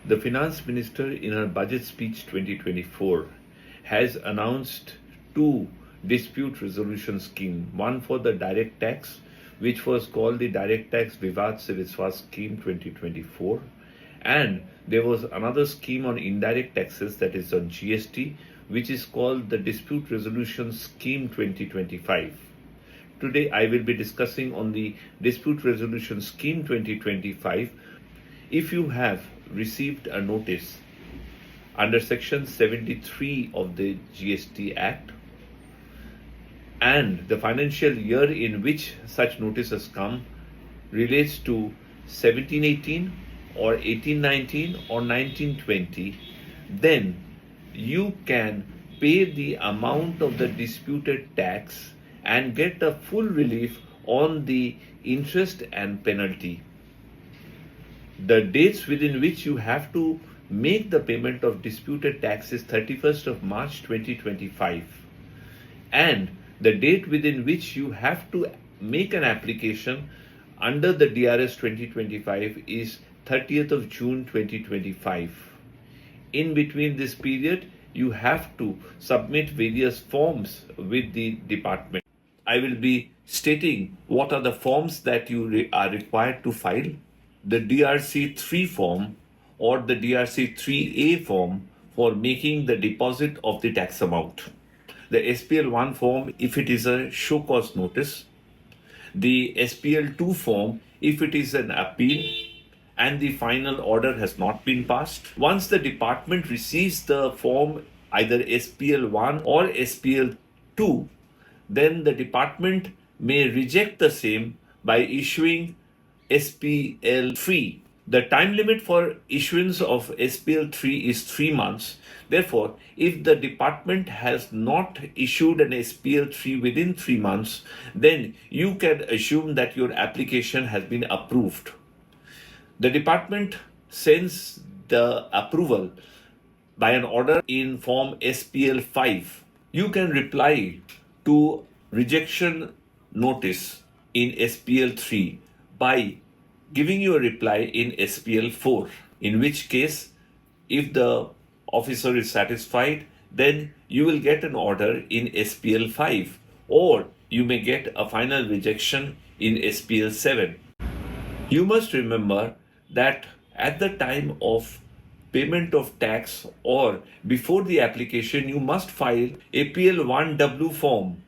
The Finance Minister in her Budget Speech 2024 has announced two dispute resolution schemes, one for the direct tax, which was called the Direct Tax Vivad Se Viswas Scheme 2024, and there was another scheme on indirect taxes, that is on GST, which is called the Dispute Resolution Scheme 2025. Today I will be discussing on the Dispute Resolution Scheme 2025. If you have received a notice under Section 73 of the GST Act, and the financial year in which such notice has come relates to 1718 or 1819 or 1920, then you can pay the amount of the disputed tax and get a full relief on the interest and penalty. The dates within which you have to make the payment of disputed tax is 31st of March 2025, and the date within which you have to make an application under the DRS 2025 is 30th of June 2025. In between this period, you have to submit various forms with the department. I will be stating what are the forms that you are required to file. The DRC 3 form or the DRC 3A form for making the deposit of the tax amount. The SPL 1 form if it is a show cause notice. The SPL 2 form if it is an appeal and the final order has not been passed. Once the department receives the form, either SPL 1 or SPL 2, then the department may reject the same by issuing SPL 3. The time limit for issuance of SPL 3 is 3 months. Therefore, if the department has not issued an SPL 3 within 3 months, then you can assume that your application has been approved. The department sends the approval by an order in form SPL 5. You can reply to rejection notice in SPL 3 by giving you a reply in SPL 4, in which case, if the officer is satisfied, then you will get an order in SPL 5, or you may get a final rejection in SPL 7. You must remember that at the time of payment of tax or before the application, you must file APL 1W form,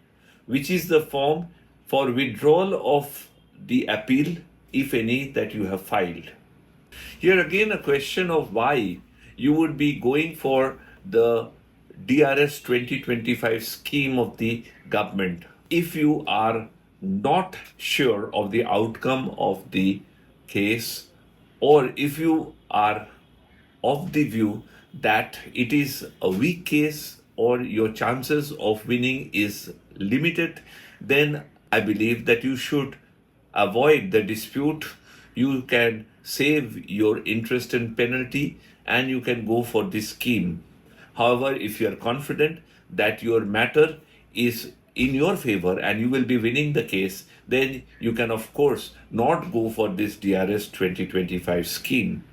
which is the form for withdrawal of the appeal, if any, that you have filed. Here again a question of why you would be going for the DRS 2025 scheme of the government. If you are not sure of the outcome of the case, or if you are of the view that it is a weak case or your chances of winning is limited, then I believe that you should avoid the dispute. You can save your interest and penalty and you can go for this scheme. However, if you are confident that your matter is in your favor and you will be winning the case, then you can of course not go for this DRS 2025 scheme.